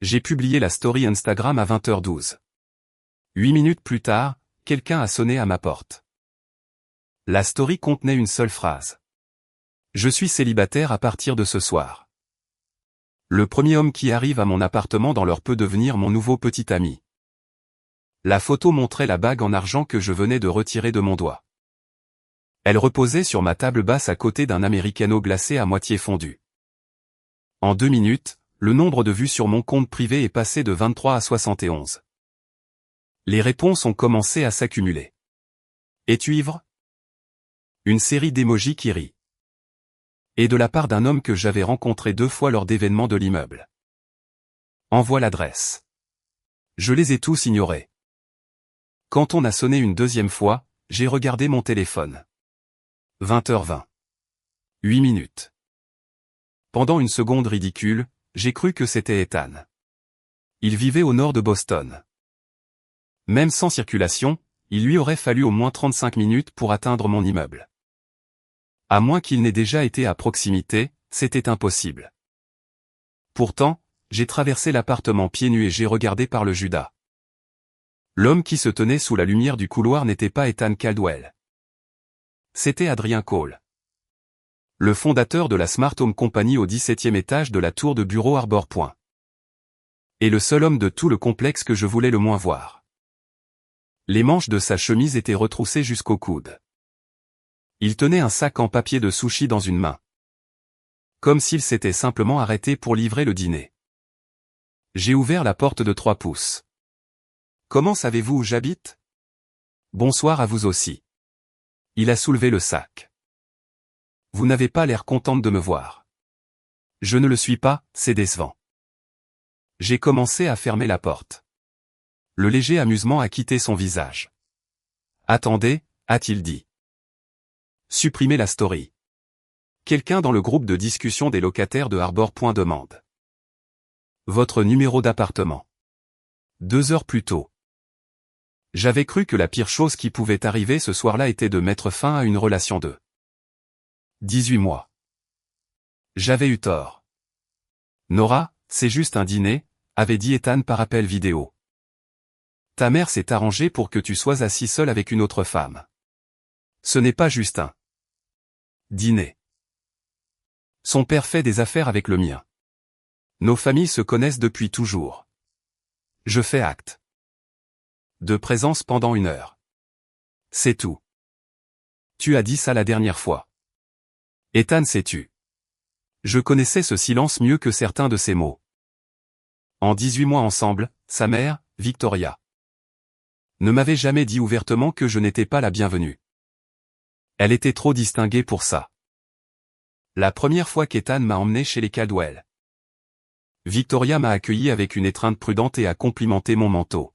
J'ai publié la story Instagram à 20h12. 8 minutes plus tard, quelqu'un a sonné à ma porte. La story contenait une seule phrase. Je suis célibataire à partir de ce soir. Le premier homme qui arrive à mon appartement dans l'heure peut devenir mon nouveau petit ami. La photo montrait la bague en argent que je venais de retirer de mon doigt. Elle reposait sur ma table basse à côté d'un americano glacé à moitié fondu. En 2 minutes, le nombre de vues sur mon compte privé est passé de 23 à 71. Les réponses ont commencé à s'accumuler. Es-tu ivre? Une série d'émojis qui rient. Et de la part d'un homme que j'avais rencontré 2 fois lors d'événements de l'immeuble. Envoie l'adresse. Je les ai tous ignorés. Quand on a sonné une deuxième fois, j'ai regardé mon téléphone. 20h20. 8 minutes. Pendant une seconde ridicule, j'ai cru que c'était Ethan. Il vivait au nord de Boston. Même sans circulation, il lui aurait fallu au moins 35 minutes pour atteindre mon immeuble. À moins qu'il n'ait déjà été à proximité, c'était impossible. Pourtant, j'ai traversé l'appartement pieds nus et j'ai regardé par le Judas. L'homme qui se tenait sous la lumière du couloir n'était pas Ethan Caldwell. C'était Adrien Cole. Le fondateur de la Smart Home Company au 17e étage de la tour de bureau Harbor Point. Et le seul homme de tout le complexe que je voulais le moins voir. Les manches de sa chemise étaient retroussées jusqu'au coude. Il tenait un sac en papier de sushi dans une main. Comme s'il s'était simplement arrêté pour livrer le dîner. J'ai ouvert la porte de 3 pouces. Comment savez-vous où j'habite? Bonsoir à vous aussi. Il a soulevé le sac. Vous n'avez pas l'air contente de me voir. Je ne le suis pas, c'est décevant. J'ai commencé à fermer la porte. Le léger amusement a quitté son visage. Attendez, a-t-il dit. Supprimez la story. Quelqu'un dans le groupe de discussion des locataires de Harbor Point demande. Votre numéro d'appartement. 2 heures plus tôt. J'avais cru que la pire chose qui pouvait arriver ce soir-là était de mettre fin à une relation de 18 mois. J'avais eu tort. Nora, c'est juste un dîner, avait dit Ethan par appel vidéo. Ta mère s'est arrangée pour que tu sois assis seul avec une autre femme. Ce n'est pas juste un dîner. Son père fait des affaires avec le mien. Nos familles se connaissent depuis toujours. Je fais acte de présence pendant 1 heure. C'est tout. Tu as dit ça la dernière fois. Ethan s'est tu. Je connaissais ce silence mieux que certains de ses mots. En 18 mois ensemble, sa mère, Victoria, ne m'avait jamais dit ouvertement que je n'étais pas la bienvenue. Elle était trop distinguée pour ça. La première fois qu'Ethan m'a emmené chez les Caldwell, Victoria m'a accueilli avec une étreinte prudente et a complimenté mon manteau.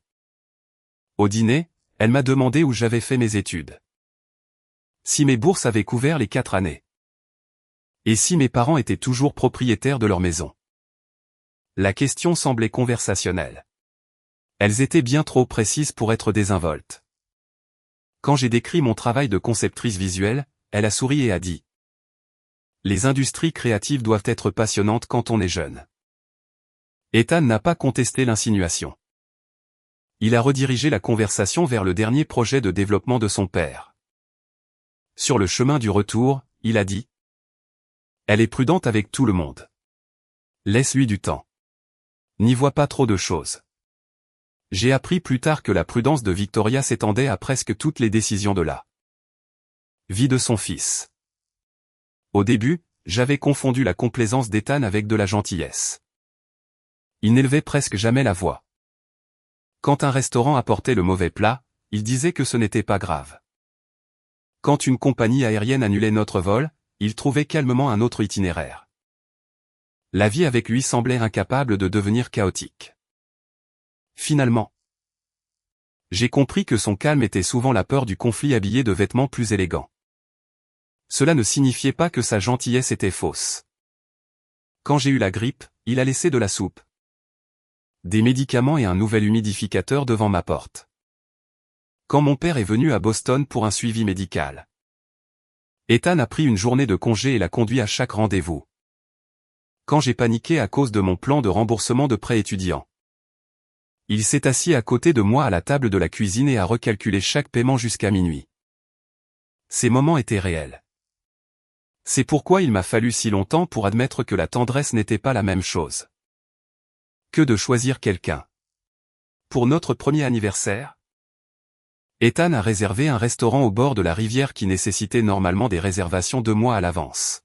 Au dîner, elle m'a demandé où j'avais fait mes études. Si mes bourses avaient couvert les 4 années. Et si mes parents étaient toujours propriétaires de leur maison. La question semblait conversationnelle. Elles étaient bien trop précises pour être désinvoltes. Quand j'ai décrit mon travail de conceptrice visuelle, elle a souri et a dit. Les industries créatives doivent être passionnantes quand on est jeune. Ethan n'a pas contesté l'insinuation. Il a redirigé la conversation vers le dernier projet de développement de son père. Sur le chemin du retour, il a dit. Elle est prudente avec tout le monde. Laisse-lui du temps. N'y vois pas trop de choses. J'ai appris plus tard que la prudence de Victoria s'étendait à presque toutes les décisions de la vie de son fils. Au début, j'avais confondu la complaisance d'Ethan avec de la gentillesse. Il n'élevait presque jamais la voix. Quand un restaurant apportait le mauvais plat, il disait que ce n'était pas grave. Quand une compagnie aérienne annulait notre vol, il trouvait calmement un autre itinéraire. La vie avec lui semblait incapable de devenir chaotique. Finalement, j'ai compris que son calme était souvent la peur du conflit habillé de vêtements plus élégants. Cela ne signifiait pas que sa gentillesse était fausse. Quand j'ai eu la grippe, il a laissé de la soupe, des médicaments et un nouvel humidificateur devant ma porte. Quand mon père est venu à Boston pour un suivi médical, Ethan a pris une journée de congé et l'a conduit à chaque rendez-vous. Quand j'ai paniqué à cause de mon plan de remboursement de prêt étudiant. Il s'est assis à côté de moi à la table de la cuisine et a recalculé chaque paiement jusqu'à minuit. Ces moments étaient réels. C'est pourquoi il m'a fallu si longtemps pour admettre que la tendresse n'était pas la même chose. Que de choisir quelqu'un. Pour notre premier anniversaire, Ethan a réservé un restaurant au bord de la rivière qui nécessitait normalement des réservations 2 mois à l'avance.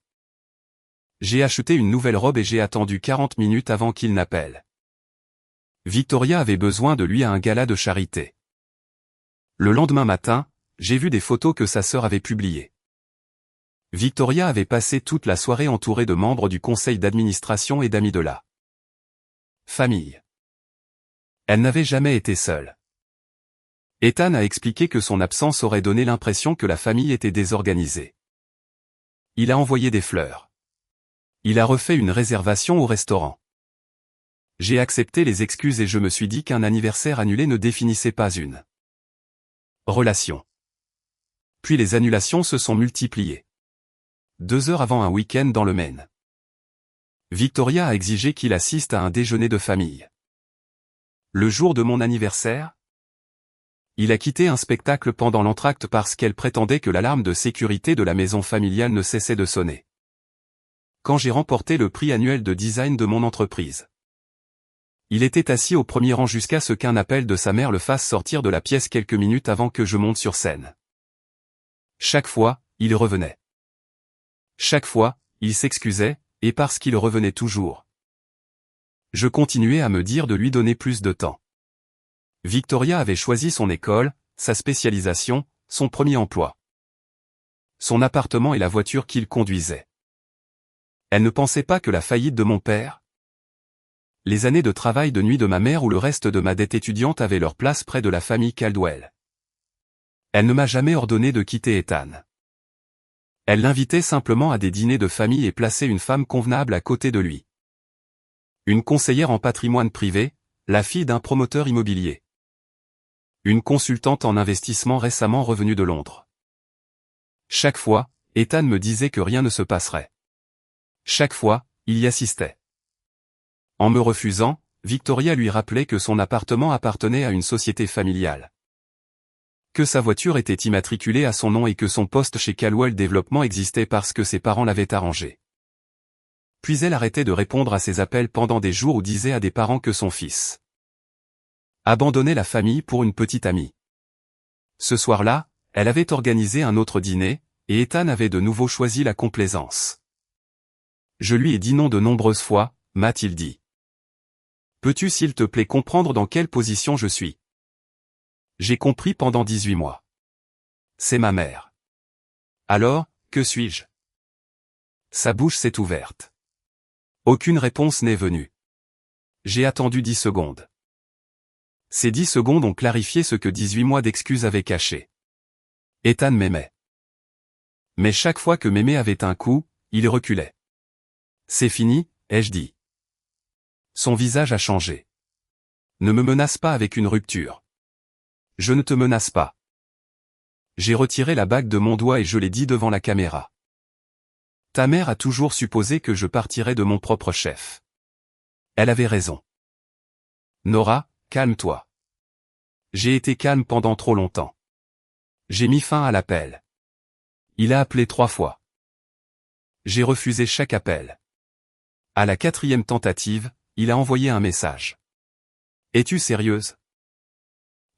J'ai acheté une nouvelle robe et j'ai attendu 40 minutes avant qu'il n'appelle. Victoria avait besoin de lui à un gala de charité. Le lendemain matin, j'ai vu des photos que sa sœur avait publiées. Victoria avait passé toute la soirée entourée de membres du conseil d'administration et d'amis de la famille. Elle n'avait jamais été seule. Ethan a expliqué que son absence aurait donné l'impression que la famille était désorganisée. Il a envoyé des fleurs. Il a refait une réservation au restaurant. J'ai accepté les excuses et je me suis dit qu'un anniversaire annulé ne définissait pas une relation. Puis les annulations se sont multipliées. 2 heures avant un week-end dans le Maine. Victoria a exigé qu'il assiste à un déjeuner de famille. Le jour de mon anniversaire, il a quitté un spectacle pendant l'entracte parce qu'elle prétendait que l'alarme de sécurité de la maison familiale ne cessait de sonner. Quand j'ai remporté le prix annuel de design de mon entreprise, il était assis au premier rang jusqu'à ce qu'un appel de sa mère le fasse sortir de la pièce quelques minutes avant que je monte sur scène. Chaque fois, il revenait. Chaque fois, il s'excusait, et parce qu'il revenait toujours, je continuais à me dire de lui donner plus de temps. Victoria avait choisi son école, sa spécialisation, son premier emploi, son appartement et la voiture qu'il conduisait. Elle ne pensait pas que la faillite de mon père, les années de travail de nuit de ma mère ou le reste de ma dette étudiante avaient leur place près de la famille Caldwell. Elle ne m'a jamais ordonné de quitter Ethan. Elle l'invitait simplement à des dîners de famille et plaçait une femme convenable à côté de lui. Une conseillère en patrimoine privé, la fille d'un promoteur immobilier. Une consultante en investissement récemment revenue de Londres. Chaque fois, Ethan me disait que rien ne se passerait. Chaque fois, il y assistait. En me refusant, Victoria lui rappelait que son appartement appartenait à une société familiale. Que sa voiture était immatriculée à son nom et que son poste chez Caldwell Développement existait parce que ses parents l'avaient arrangé. Puis elle arrêtait de répondre à ses appels pendant des jours ou disait à des parents que son fils abandonnait la famille pour une petite amie. Ce soir-là, elle avait organisé un autre dîner, et Ethan avait de nouveau choisi la complaisance. Je lui ai dit non de nombreuses fois, m'a-t-il dit. Peux-tu s'il te plaît comprendre dans quelle position je suis? J'ai compris pendant 18 mois. C'est ma mère. Alors, que suis-je? Sa bouche s'est ouverte. Aucune réponse n'est venue. J'ai attendu 10 secondes. Ces 10 secondes ont clarifié ce que 18 mois d'excuses avaient caché. Ethan m'aimait. Mais chaque fois que m'aimer avait un coup, il reculait. C'est fini, ai-je dit. Son visage a changé. Ne me menace pas avec une rupture. Je ne te menace pas. J'ai retiré la bague de mon doigt et je l'ai dit devant la caméra. Ta mère a toujours supposé que je partirais de mon propre chef. Elle avait raison. Nora, calme-toi. J'ai été calme pendant trop longtemps. J'ai mis fin à l'appel. Il a appelé 3 fois. J'ai refusé chaque appel. À la 4e tentative, il a envoyé un message. Es-tu sérieuse?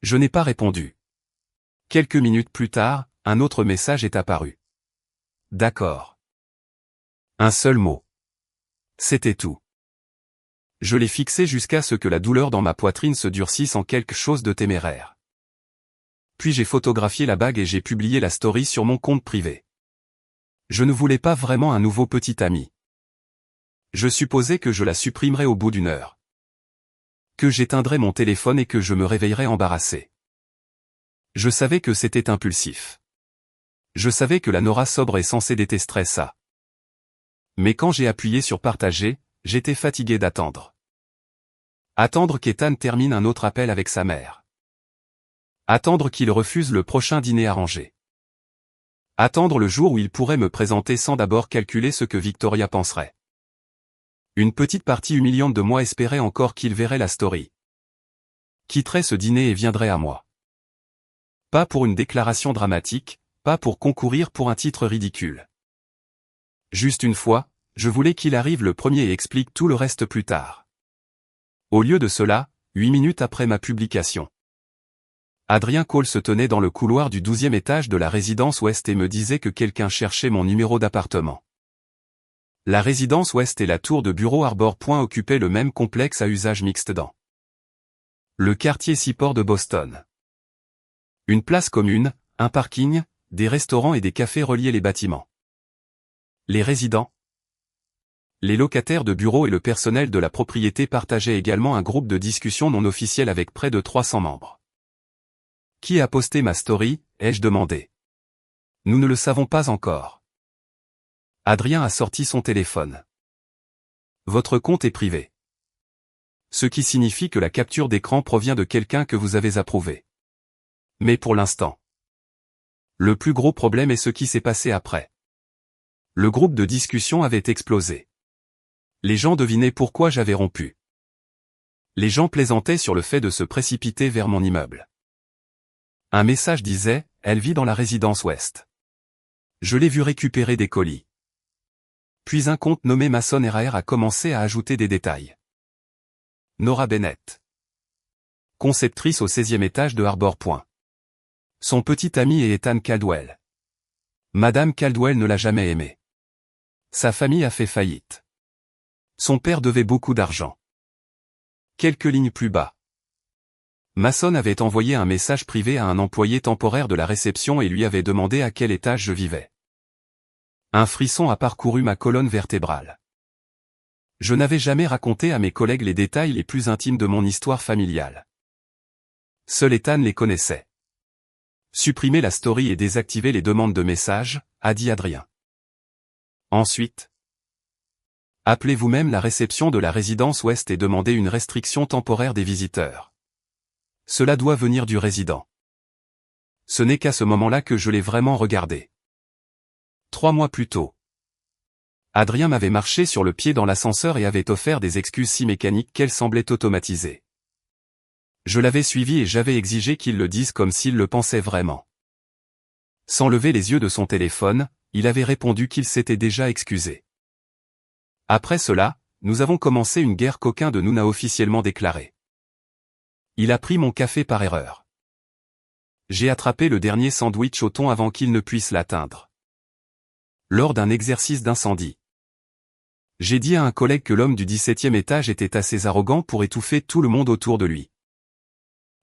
Je n'ai pas répondu. Quelques minutes plus tard, un autre message est apparu. D'accord. Un seul mot. C'était tout. Je l'ai fixé jusqu'à ce que la douleur dans ma poitrine se durcisse en quelque chose de téméraire. Puis j'ai photographié la bague et j'ai publié la story sur mon compte privé. Je ne voulais pas vraiment un nouveau petit ami. Je supposais que je la supprimerais au bout d'1 heure. Que j'éteindrais mon téléphone et que je me réveillerais embarrassé. Je savais que c'était impulsif. Je savais que la Nora sobre est censée détester ça. Mais quand j'ai appuyé sur partager, j'étais fatigué d'attendre. Attendre qu'Ethan termine un autre appel avec sa mère. Attendre qu'il refuse le prochain dîner arrangé. Attendre le jour où il pourrait me présenter sans d'abord calculer ce que Victoria penserait. Une petite partie humiliante de moi espérait encore qu'il verrait la story. Quitterait ce dîner et viendrait à moi. Pas pour une déclaration dramatique, pas pour concourir pour un titre ridicule. Juste une fois, je voulais qu'il arrive le premier et explique tout le reste plus tard. Au lieu de cela, 8 minutes après ma publication, Adrien Cole se tenait dans le couloir du 12e étage de la résidence Ouest et me disait que quelqu'un cherchait mon numéro d'appartement. La résidence Ouest et la tour de bureau Arbor Point occupaient le même complexe à usage mixte dans le quartier Seaport de Boston. Une place commune, un parking, des restaurants et des cafés reliaient les bâtiments. Les résidents, les locataires de bureaux et le personnel de la propriété partageaient également un groupe de discussion non officiel avec près de 300 membres. Qui a posté ma story, ai-je demandé. Nous ne le savons pas encore. Adrien a sorti son téléphone. Votre compte est privé. Ce qui signifie que la capture d'écran provient de quelqu'un que vous avez approuvé. Mais pour l'instant, le plus gros problème est ce qui s'est passé après. Le groupe de discussion avait explosé. Les gens devinaient pourquoi j'avais rompu. Les gens plaisantaient sur le fait de se précipiter vers mon immeuble. Un message disait, elle vit dans la résidence Ouest. Je l'ai vu récupérer des colis. Puis un compte nommé Mason RR a commencé à ajouter des détails. Nora Bennett, conceptrice au 16e étage de Arbor Point. Son petit ami est Ethan Caldwell. Madame Caldwell ne l'a jamais aimé. Sa famille a fait faillite. Son père devait beaucoup d'argent. Quelques lignes plus bas, Mason avait envoyé un message privé à un employé temporaire de la réception et lui avait demandé à quel étage je vivais. Un frisson a parcouru ma colonne vertébrale. Je n'avais jamais raconté à mes collègues les détails les plus intimes de mon histoire familiale. Seul Ethan les connaissait. Supprimez la story et désactivez les demandes de messages, a dit Adrien. Ensuite, appelez vous-même la réception de la résidence Ouest et demandez une restriction temporaire des visiteurs. Cela doit venir du résident. Ce n'est qu'à ce moment-là que je l'ai vraiment regardé. 3 mois plus tôt, Adrien m'avait marché sur le pied dans l'ascenseur et avait offert des excuses si mécaniques qu'elles semblaient automatisées. Je l'avais suivi et j'avais exigé qu'il le dise comme s'il le pensait vraiment. Sans lever les yeux de son téléphone, il avait répondu qu'il s'était déjà excusé. Après cela, nous avons commencé une guerre qu'aucun de nous n'a officiellement déclarée. Il a pris mon café par erreur. J'ai attrapé le dernier sandwich au thon avant qu'il ne puisse l'atteindre. Lors d'un exercice d'incendie, j'ai dit à un collègue que l'homme du 17e étage était assez arrogant pour étouffer tout le monde autour de lui.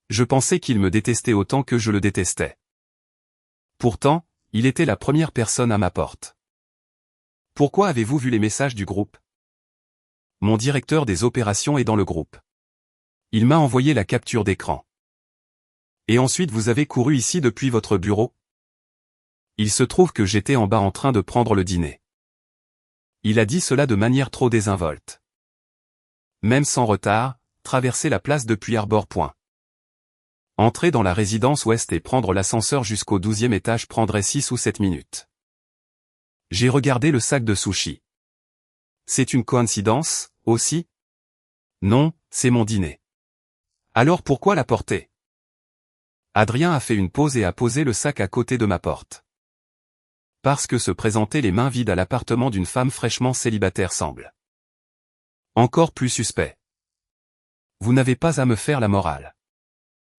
Je pensais qu'il me détestait autant que je le détestais. Pourtant, il était la première personne à ma porte. Pourquoi avez-vous vu les messages du groupe? Mon directeur des opérations est dans le groupe. Il m'a envoyé la capture d'écran. Et ensuite vous avez couru ici depuis votre bureau? Il se trouve que j'étais en bas en train de prendre le dîner. Il a dit cela de manière trop désinvolte. Même sans retard, traverser la place depuis Arbor Point. Entrer dans la résidence Ouest et prendre l'ascenseur jusqu'au 12e étage prendrait 6 ou 7 minutes. J'ai regardé le sac de sushi. C'est une coïncidence, aussi? Non, c'est mon dîner. Alors pourquoi la porter? Adrien a fait une pause et a posé le sac à côté de ma porte. Parce que se présenter les mains vides à l'appartement d'une femme fraîchement célibataire semble encore plus suspect. Vous n'avez pas à me faire la morale.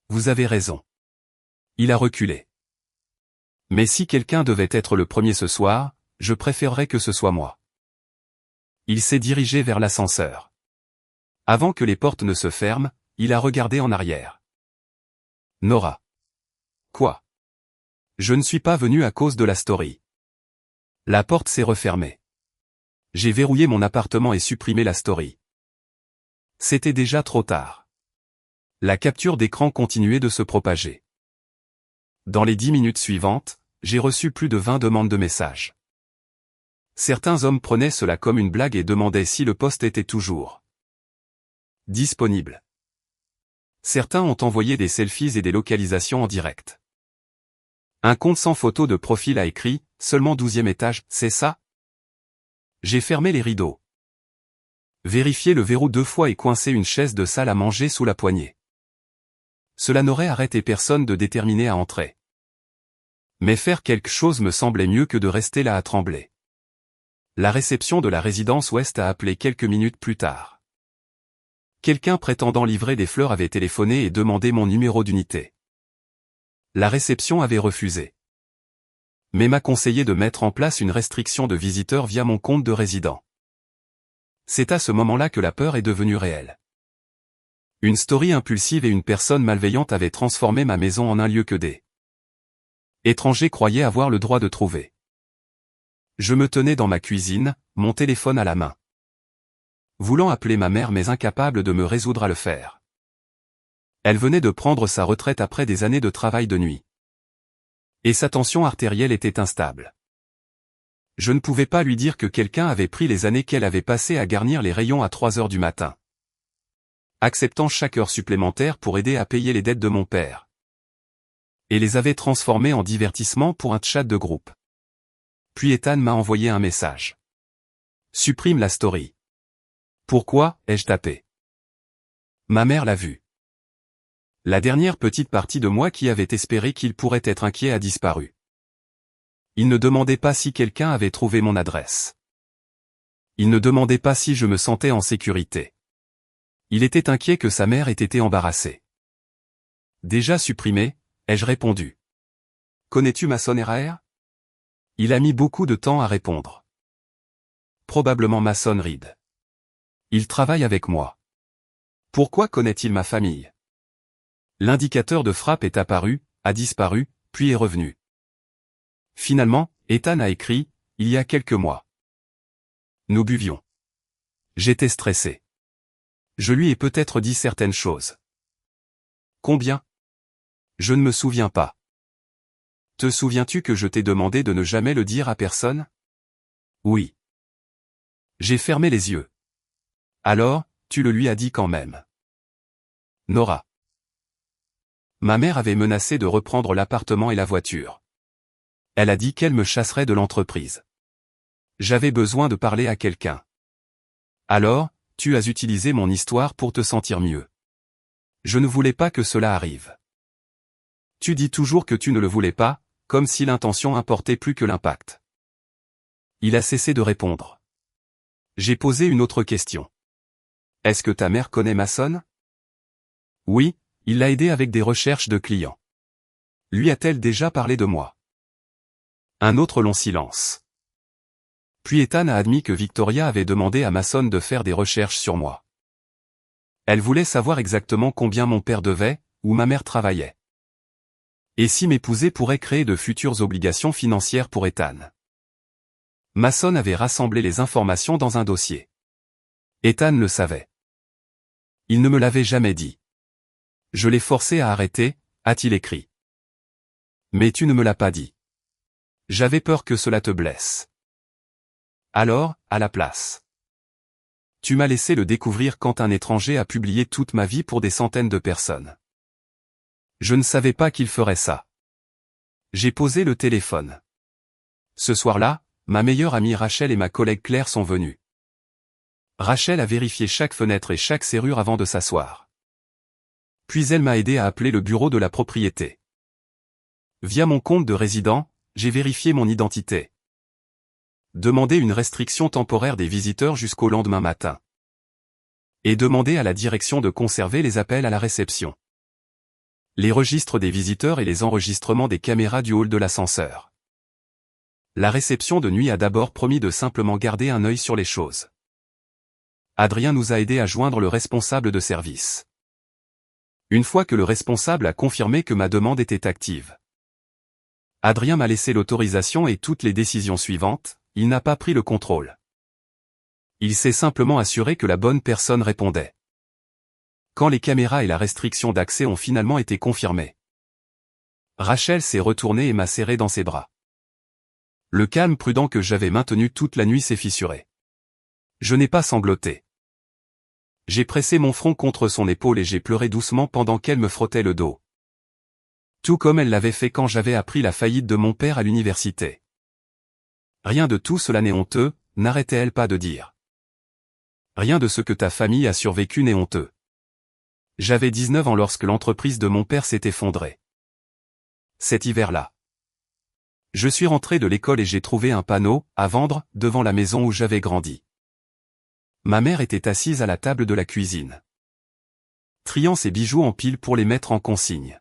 Vous avez raison. Il a reculé. Mais si quelqu'un devait être le premier ce soir, je préférerais que ce soit moi. Il s'est dirigé vers l'ascenseur. Avant que les portes ne se ferment, il a regardé en arrière. Nora. Quoi? Je ne suis pas venu à cause de la story. La porte s'est refermée. J'ai verrouillé mon appartement et supprimé la story. C'était déjà trop tard. La capture d'écran continuait de se propager. Dans les 10 minutes suivantes, j'ai reçu plus de 20 demandes de messages. Certains hommes prenaient cela comme une blague et demandaient si le poste était toujours disponible. Certains ont envoyé des selfies et des localisations en direct. Un compte sans photo de profil a écrit « Seulement 12e étage, c'est ça ?» J'ai fermé les rideaux. Vérifier le verrou 2 fois et coincer une chaise de salle à manger sous la poignée. Cela n'aurait arrêté personne de déterminé à entrer. Mais faire quelque chose me semblait mieux que de rester là à trembler. La réception de la résidence Ouest a appelé quelques minutes plus tard. Quelqu'un prétendant livrer des fleurs avait téléphoné et demandé mon numéro d'unité. La réception avait refusé. Mais m'a conseillé de mettre en place une restriction de visiteurs via mon compte de résident. C'est à ce moment-là que la peur est devenue réelle. Une story impulsive et une personne malveillante avaient transformé ma maison en un lieu que des étrangers croyaient avoir le droit de trouver. Je me tenais dans ma cuisine, mon téléphone à la main. Voulant appeler ma mère mais incapable de me résoudre à le faire. Elle venait de prendre sa retraite après des années de travail de nuit. Et sa tension artérielle était instable. Je ne pouvais pas lui dire que quelqu'un avait pris les années qu'elle avait passées à garnir les rayons à 3 heures du matin. Acceptant chaque heure supplémentaire pour aider à payer les dettes de mon père. Et les avait transformées en divertissement pour un chat de groupe. Puis Ethan m'a envoyé un message. Supprime la story. Pourquoi, ai-je tapé. Ma mère l'a vu. La dernière petite partie de moi qui avait espéré qu'il pourrait être inquiet a disparu. Il ne demandait pas si quelqu'un avait trouvé mon adresse. Il ne demandait pas si je me sentais en sécurité. Il était inquiet que sa mère ait été embarrassée. Déjà supprimé, ai-je répondu. Connais-tu Mason R.A.R.? Il a mis beaucoup de temps à répondre. Probablement Mason Reed. Il travaille avec moi. Pourquoi connaît-il ma famille? L'indicateur de frappe est apparu, a disparu, puis est revenu. Finalement, Ethan a écrit, il y a quelques mois. Nous buvions. J'étais stressé. Je lui ai peut-être dit certaines choses. Combien? Je ne me souviens pas. Te souviens-tu que je t'ai demandé de ne jamais le dire à personne? Oui. J'ai fermé les yeux. Alors, tu le lui as dit quand même. Nora. Ma mère avait menacé de reprendre l'appartement et la voiture. Elle a dit qu'elle me chasserait de l'entreprise. J'avais besoin de parler à quelqu'un. Alors, tu as utilisé mon histoire pour te sentir mieux. Je ne voulais pas que cela arrive. Tu dis toujours que tu ne le voulais pas, comme si l'intention importait plus que l'impact. Il a cessé de répondre. J'ai posé une autre question. Est-ce que ta mère connaît Mason? Oui, il l'a aidé avec des recherches de clients. Lui a-t-elle déjà parlé de moi? Un autre long silence. Puis Ethan a admis que Victoria avait demandé à Mason de faire des recherches sur moi. Elle voulait savoir exactement combien mon père devait, où ma mère travaillait. Et si m'épouser pourrait créer de futures obligations financières pour Ethan. Mason avait rassemblé les informations dans un dossier. Ethan le savait. Il ne me l'avait jamais dit. Je l'ai forcé à arrêter, a-t-il écrit. Mais tu ne me l'as pas dit. J'avais peur que cela te blesse. Alors, à la place. Tu m'as laissé le découvrir quand un étranger a publié toute ma vie pour des centaines de personnes. Je ne savais pas qu'il ferait ça. J'ai posé le téléphone. Ce soir-là, ma meilleure amie Rachel et ma collègue Claire sont venues. Rachel a vérifié chaque fenêtre et chaque serrure avant de s'asseoir. Puis elle m'a aidé à appeler le bureau de la propriété. Via mon compte de résident, j'ai vérifié mon identité. Demandé une restriction temporaire des visiteurs jusqu'au lendemain matin. Et demandé à la direction de conserver les appels à la réception. Les registres des visiteurs et les enregistrements des caméras du hall de l'ascenseur. La réception de nuit a d'abord promis de simplement garder un œil sur les choses. Adrien nous a aidés à joindre le responsable de service. Une fois que le responsable a confirmé que ma demande était active. Adrien m'a laissé l'autorisation et toutes les décisions suivantes, il n'a pas pris le contrôle. Il s'est simplement assuré que la bonne personne répondait. Quand les caméras et la restriction d'accès ont finalement été confirmées. Rachel s'est retournée et m'a serré dans ses bras. Le calme prudent que j'avais maintenu toute la nuit s'est fissuré. Je n'ai pas sangloté. J'ai pressé mon front contre son épaule et j'ai pleuré doucement pendant qu'elle me frottait le dos. Tout comme elle l'avait fait quand j'avais appris la faillite de mon père à l'université. Rien de tout cela n'est honteux, n'arrêtait-elle pas de dire. Rien de ce que ta famille a survécu n'est honteux. J'avais 19 ans lorsque l'entreprise de mon père s'est effondrée. Cet hiver-là. Je suis rentré de l'école et j'ai trouvé un panneau, à vendre, devant la maison où j'avais grandi. Ma mère était assise à la table de la cuisine, triant ses bijoux en pile pour les mettre en consigne.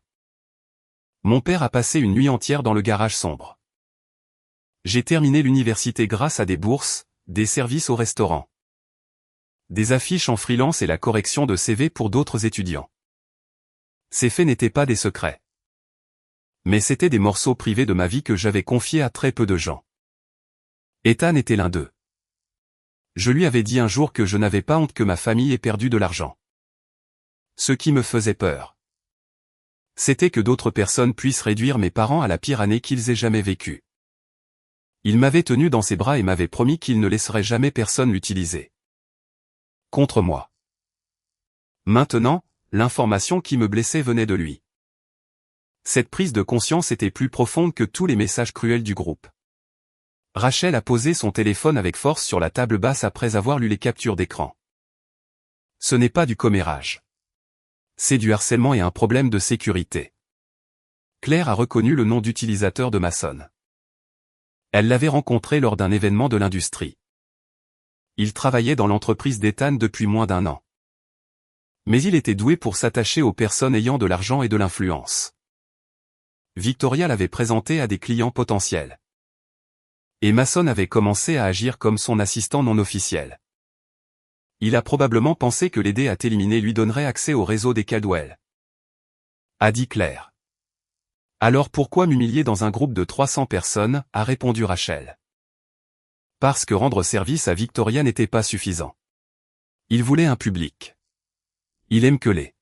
Mon père a passé une nuit entière dans le garage sombre. J'ai terminé l'université grâce à des bourses, des services au restaurant, des affiches en freelance et la correction de CV pour d'autres étudiants. Ces faits n'étaient pas des secrets. Mais c'étaient des morceaux privés de ma vie que j'avais confiés à très peu de gens. Ethan était l'un d'eux. Je lui avais dit un jour que je n'avais pas honte que ma famille ait perdu de l'argent. Ce qui me faisait peur, c'était que d'autres personnes puissent réduire mes parents à la pire année qu'ils aient jamais vécue. Il m'avait tenu dans ses bras et m'avait promis qu'il ne laisserait jamais personne l'utiliser contre moi. Maintenant, l'information qui me blessait venait de lui. Cette prise de conscience était plus profonde que tous les messages cruels du groupe. Rachel a posé son téléphone avec force sur la table basse après avoir lu les captures d'écran. Ce n'est pas du commérage. C'est du harcèlement et un problème de sécurité. Claire a reconnu le nom d'utilisateur de Mason. Elle l'avait rencontré lors d'un événement de l'industrie. Il travaillait dans l'entreprise d'Ethan depuis moins d'1 an. Mais il était doué pour s'attacher aux personnes ayant de l'argent et de l'influence. Victoria l'avait présenté à des clients potentiels. Et Mason avait commencé à agir comme son assistant non officiel. Il a probablement pensé que l'aider à t'éliminer lui donnerait accès au réseau des Caldwell, a dit Claire. Alors pourquoi m'humilier dans un groupe de 300 personnes, a répondu Rachel. Parce que rendre service à Victoria n'était pas suffisant. Il voulait un public. Il aime que les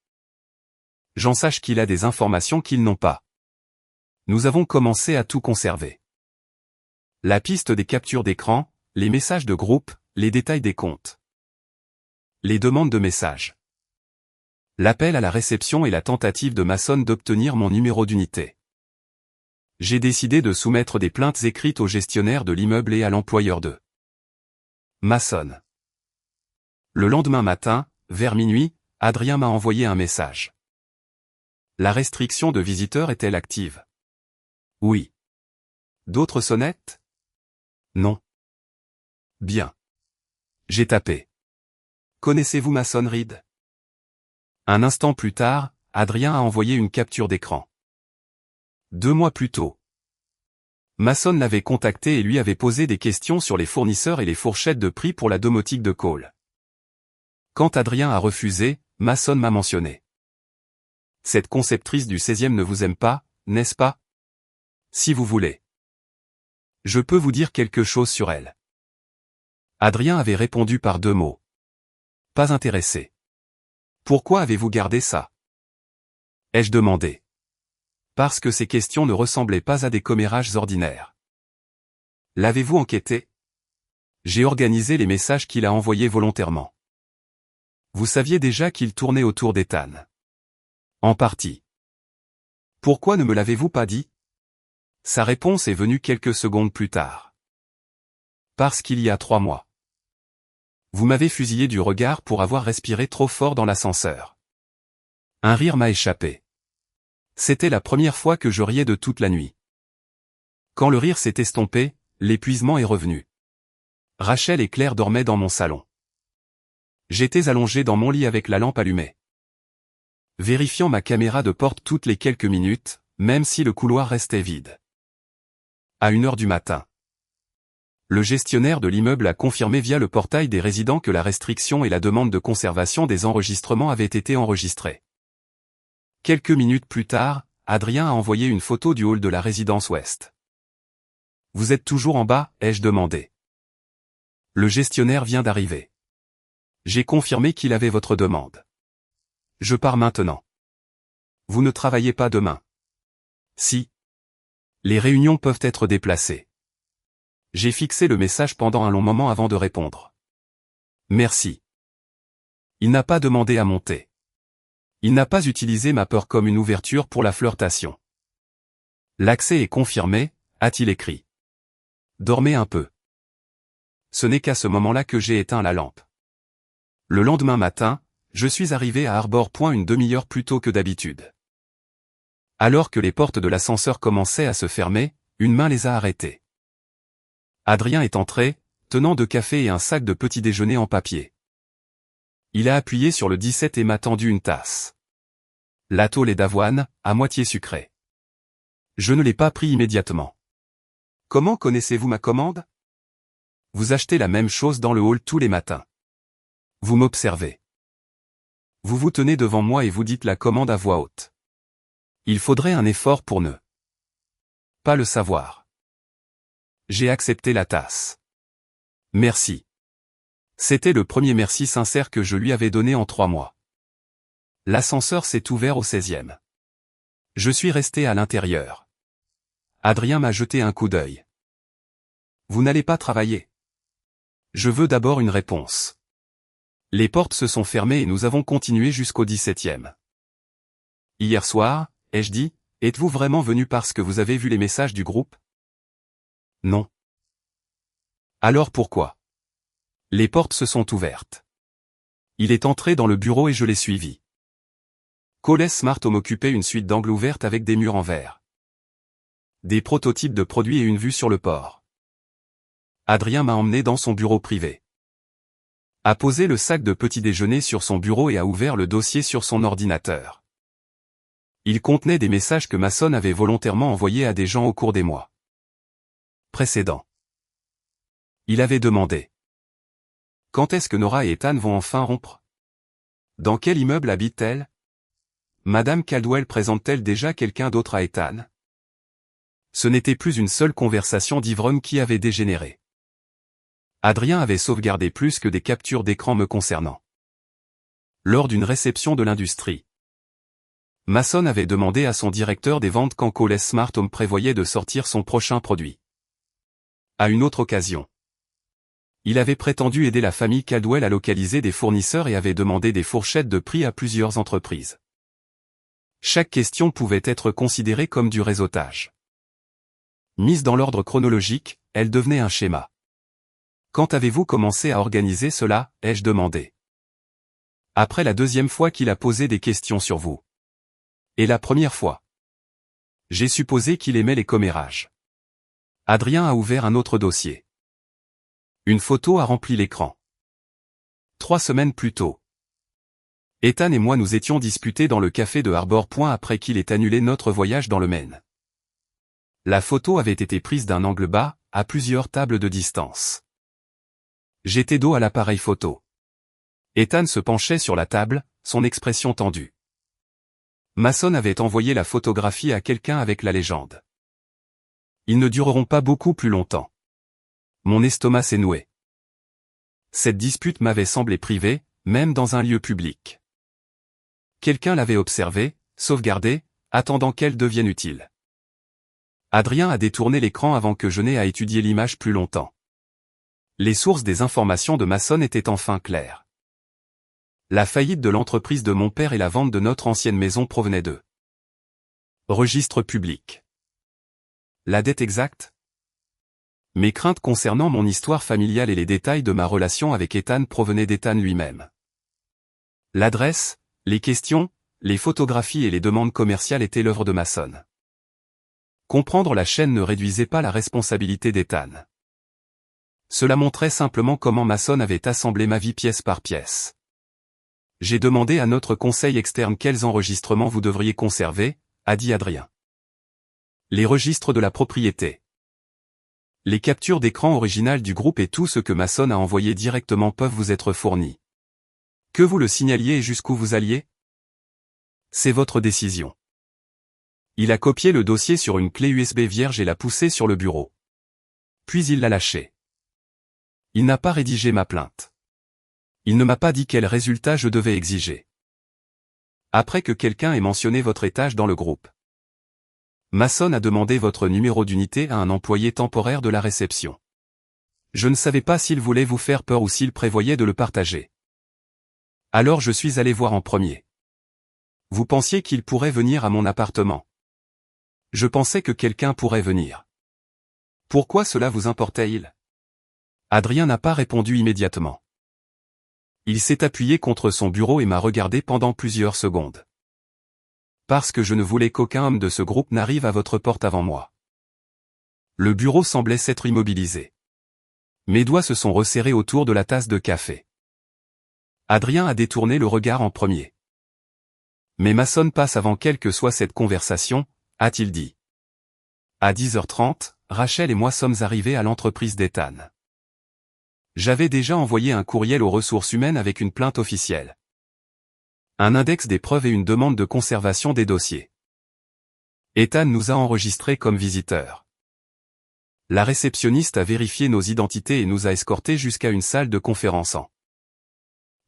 gens sachent qu'il a des informations qu'ils n'ont pas. Nous avons commencé à tout conserver. La piste des captures d'écran, les messages de groupe, les détails des comptes, les demandes de messages, l'appel à la réception et la tentative de Mason d'obtenir mon numéro d'unité. J'ai décidé de soumettre des plaintes écrites au gestionnaire de l'immeuble et à l'employeur de Mason. Le lendemain matin, vers minuit, Adrien m'a envoyé un message. La restriction de visiteurs est-elle active? Oui. D'autres sonnettes? Non. Bien. J'ai tapé. Connaissez-vous Mason Reed? Un instant plus tard, Adrien a envoyé une capture d'écran. 2 mois plus tôt, Mason l'avait contacté et lui avait posé des questions sur les fournisseurs et les fourchettes de prix pour la domotique de Cole. Quand Adrien a refusé, Mason m'a mentionné. Cette conceptrice du 16e ne vous aime pas, n'est-ce pas? Si vous voulez, je peux vous dire quelque chose sur elle. Adrien avait répondu par 2 mots. Pas intéressé. Pourquoi avez-vous gardé ça? Ai-je demandé. Parce que ces questions ne ressemblaient pas à des commérages ordinaires. L'avez-vous enquêté? J'ai organisé les messages qu'il a envoyés volontairement. Vous saviez déjà qu'il tournait autour d'Ethan. En partie. Pourquoi ne me l'avez-vous pas dit? Sa réponse est venue quelques secondes plus tard. Parce qu'il y a 3 mois. Vous m'avez fusillé du regard pour avoir respiré trop fort dans l'ascenseur. Un rire m'a échappé. C'était la première fois que je riais de toute la nuit. Quand le rire s'est estompé, l'épuisement est revenu. Rachel et Claire dormaient dans mon salon. J'étais allongé dans mon lit avec la lampe allumée, vérifiant ma caméra de porte toutes les quelques minutes, même si le couloir restait vide. À 1h du matin. Le gestionnaire de l'immeuble a confirmé via le portail des résidents que la restriction et la demande de conservation des enregistrements avaient été enregistrées. Quelques minutes plus tard, Adrien a envoyé une photo du hall de la résidence ouest. Vous êtes toujours en bas, ai-je demandé. Le gestionnaire vient d'arriver. J'ai confirmé qu'il avait votre demande. Je pars maintenant. Vous ne travaillez pas demain? Si. Les réunions peuvent être déplacées. J'ai fixé le message pendant un long moment avant de répondre. Merci. Il n'a pas demandé à monter. Il n'a pas utilisé ma peur comme une ouverture pour la flirtation. L'accès est confirmé, a-t-il écrit. Dormez un peu. Ce n'est qu'à ce moment-là que j'ai éteint la lampe. Le lendemain matin, je suis arrivé à Harbor Point une demi-heure plus tôt que d'habitude. Alors que les portes de l'ascenseur commençaient à se fermer, une main les a arrêtées. Adrien est entré, tenant 2 cafés et un sac de petit déjeuner en papier. Il a appuyé sur le 17 et m'a tendu une tasse. L'atole est d'avoine, à moitié sucrée. Je ne l'ai pas pris immédiatement. Comment connaissez-vous ma commande? Vous achetez la même chose dans le hall tous les matins. Vous m'observez. Vous vous tenez devant moi et vous dites la commande à voix haute. Il faudrait un effort pour ne pas le savoir. J'ai accepté la tasse. Merci. C'était le premier merci sincère que je lui avais donné en 3 mois. L'ascenseur s'est ouvert au 16e. Je suis resté à l'intérieur. Adrien m'a jeté un coup d'œil. Vous n'allez pas travailler? Je veux d'abord une réponse. Les portes se sont fermées et nous avons continué jusqu'au 17e. Hier soir, ai-je dit, êtes-vous vraiment venu parce que vous avez vu les messages du groupe? Non. Alors pourquoi? Les portes se sont ouvertes. Il est entré dans le bureau et je l'ai suivi. Coles Smart Home occupait une suite d'angles ouvertes avec des murs en verre. Des prototypes de produits et une vue sur le port. Adrien m'a emmené dans son bureau privé. A posé le sac de petit déjeuner sur son bureau et a ouvert le dossier sur son ordinateur. Il contenait des messages que Mason avait volontairement envoyés à des gens au cours des mois précédents. Il avait demandé: quand est-ce que Nora et Ethan vont enfin rompre? Dans quel immeuble habite-t-elle? Madame Caldwell présente-t-elle déjà quelqu'un d'autre à Ethan? Ce n'était plus une seule conversation d'ivrogne qui avait dégénéré. Adrien avait sauvegardé plus que des captures d'écran me concernant. Lors d'une réception de l'industrie, Mason avait demandé à son directeur des ventes quand Coles Smart Home prévoyait de sortir son prochain produit. À une autre occasion, il avait prétendu aider la famille Caldwell à localiser des fournisseurs et avait demandé des fourchettes de prix à plusieurs entreprises. Chaque question pouvait être considérée comme du réseautage. Mise dans l'ordre chronologique, elle devenait un schéma. Quand avez-vous commencé à organiser cela, ai-je demandé. Après la 2e fois qu'il a posé des questions sur vous. Et la première fois. J'ai supposé qu'il aimait les commérages. Adrien a ouvert un autre dossier. Une photo a rempli l'écran. 3 semaines plus tôt. Ethan et moi nous étions disputés dans le café de Harbor Point après qu'il ait annulé notre voyage dans le Maine. La photo avait été prise d'un angle bas, à plusieurs tables de distance. J'étais dos à l'appareil photo. Ethan se penchait sur la table, son expression tendue. Mason avait envoyé la photographie à quelqu'un avec la légende. Ils ne dureront pas beaucoup plus longtemps. Mon estomac s'est noué. Cette dispute m'avait semblé privée, même dans un lieu public. Quelqu'un l'avait observée, sauvegardée, attendant qu'elle devienne utile. Adrien a détourné l'écran avant que je n'aie à étudier l'image plus longtemps. Les sources des informations de Mason étaient enfin claires. La faillite de l'entreprise de mon père et la vente de notre ancienne maison provenaient d'eux. Registre public. La dette exacte? Mes craintes concernant mon histoire familiale et les détails de ma relation avec Ethan provenaient d'Ethan lui-même. L'adresse, les questions, les photographies et les demandes commerciales étaient l'œuvre de Mason. Comprendre la chaîne ne réduisait pas la responsabilité d'Ethan. Cela montrait simplement comment Mason avait assemblé ma vie pièce par pièce. J'ai demandé à notre conseil externe quels enregistrements vous devriez conserver, a dit Adrien. Les registres de la propriété. Les captures d'écran originales du groupe et tout ce que Mason a envoyé directement peuvent vous être fournis. Que vous le signaliez et jusqu'où vous alliez? C'est votre décision. Il a copié le dossier sur une clé USB vierge et l'a poussé sur le bureau. Puis il l'a lâché. Il n'a pas rédigé ma plainte. Il ne m'a pas dit quel résultat je devais exiger. Après que quelqu'un ait mentionné votre étage dans le groupe, Mason a demandé votre numéro d'unité à un employé temporaire de la réception. Je ne savais pas s'il voulait vous faire peur ou s'il prévoyait de le partager. Alors je suis allé voir en premier. Vous pensiez qu'il pourrait venir à mon appartement? Je pensais que quelqu'un pourrait venir. Pourquoi cela vous importait-il? Adrien n'a pas répondu immédiatement. Il s'est appuyé contre son bureau et m'a regardé pendant plusieurs secondes. Parce que je ne voulais qu'aucun homme de ce groupe n'arrive à votre porte avant moi. Le bureau semblait s'être immobilisé. Mes doigts se sont resserrés autour de la tasse de café. Adrien a détourné le regard en premier. Mais Mason passe avant quelle que soit cette conversation, a-t-il dit. À 10h30, Rachel et moi sommes arrivés à l'entreprise d'Ethan. J'avais déjà envoyé un courriel aux ressources humaines avec une plainte officielle, un index des preuves et une demande de conservation des dossiers. Ethan nous a enregistrés comme visiteurs. La réceptionniste a vérifié nos identités et nous a escortés jusqu'à une salle de conférence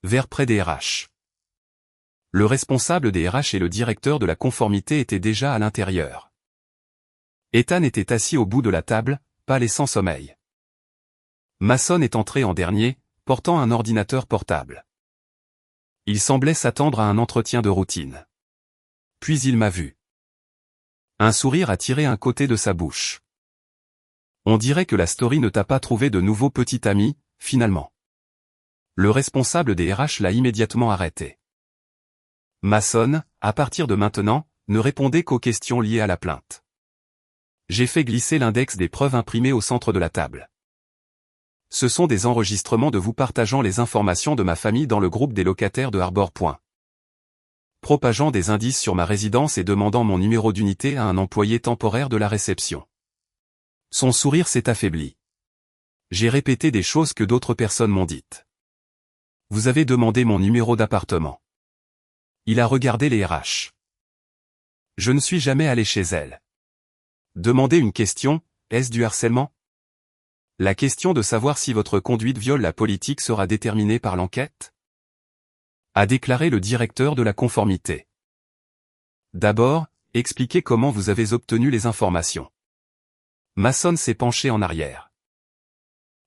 vers près des RH. Le responsable des RH et le directeur de la conformité étaient déjà à l'intérieur. Ethan était assis au bout de la table, pâle et sans sommeil. Mason est entré en dernier, portant un ordinateur portable. Il semblait s'attendre à un entretien de routine. Puis il m'a vu. Un sourire a tiré un côté de sa bouche. On dirait que la story ne t'a pas trouvé de nouveau petit ami, finalement. Le responsable des RH l'a immédiatement arrêté. Mason, à partir de maintenant, ne répondez qu'aux questions liées à la plainte. J'ai fait glisser l'index des preuves imprimées au centre de la table. Ce sont des enregistrements de vous partageant les informations de ma famille dans le groupe des locataires de Harbor. Propageant des indices sur ma résidence et demandant mon numéro d'unité à un employé temporaire de la réception. Son sourire s'est affaibli. J'ai répété des choses que d'autres personnes m'ont dites. Vous avez demandé mon numéro d'appartement. Il a regardé les RH. Je ne suis jamais allé chez elle. Demander une question, est-ce du harcèlement? La question de savoir si votre conduite viole la politique sera déterminée par l'enquête? A déclaré le directeur de la conformité. D'abord, expliquez comment vous avez obtenu les informations. Mason s'est penché en arrière.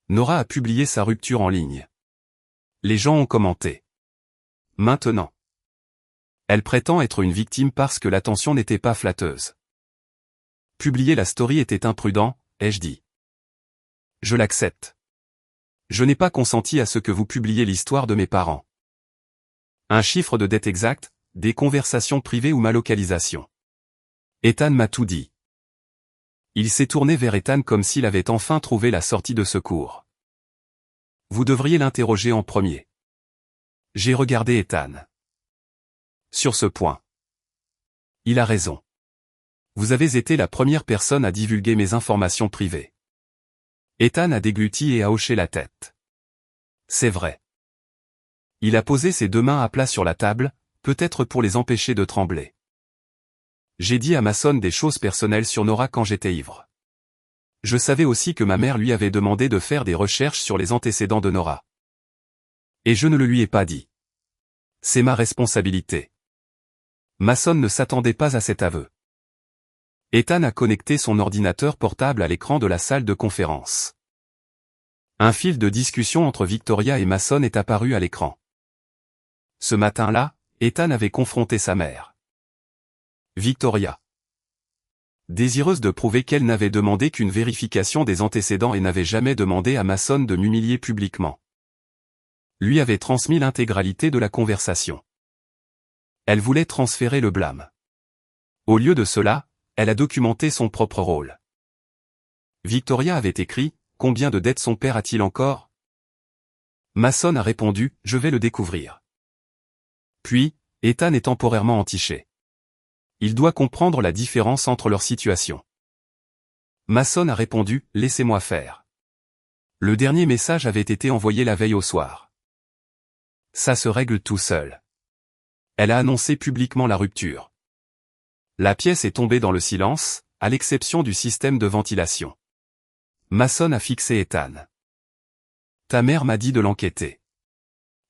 Nora a publié sa rupture en ligne. Les gens ont commenté. Maintenant. Elle prétend être une victime parce que l'attention n'était pas flatteuse. Publier la story était imprudent, ai-je dit. Je l'accepte. Je n'ai pas consenti à ce que vous publiiez l'histoire de mes parents. Un chiffre de dette exact, des conversations privées ou ma localisation. Ethan m'a tout dit. Il s'est tourné vers Ethan comme s'il avait enfin trouvé la sortie de secours. Vous devriez l'interroger en premier. J'ai regardé Ethan. Sur ce point. Il a raison. Vous avez été la première personne à divulguer mes informations privées. Ethan a dégluti et a hoché la tête. C'est vrai. Il a posé ses deux mains à plat sur la table, peut-être pour les empêcher de trembler. J'ai dit à Mason des choses personnelles sur Nora quand j'étais ivre. Je savais aussi que ma mère lui avait demandé de faire des recherches sur les antécédents de Nora. Et je ne le lui ai pas dit. C'est ma responsabilité. Mason ne s'attendait pas à cet aveu. Ethan a connecté son ordinateur portable à l'écran de la salle de conférence. Un fil de discussion entre Victoria et Mason est apparu à l'écran. Ce matin-là, Ethan avait confronté sa mère. Victoria. Désireuse de prouver qu'elle n'avait demandé qu'une vérification des antécédents et n'avait jamais demandé à Mason de m'humilier publiquement. Lui avait transmis l'intégralité de la conversation. Elle voulait transférer le blâme. Au lieu de cela, elle a documenté son propre rôle. Victoria avait écrit « Combien de dettes son père a-t-il encore ?» Mason a répondu « Je vais le découvrir ». Puis, Ethan est temporairement entiché. Il doit comprendre la différence entre leurs situations. Mason a répondu « Laissez-moi faire ». Le dernier message avait été envoyé la veille au soir. Ça se règle tout seul. Elle a annoncé publiquement la rupture. La pièce est tombée dans le silence, à l'exception du système de ventilation. Mason a fixé Ethan. Ta mère m'a dit de l'enquêter.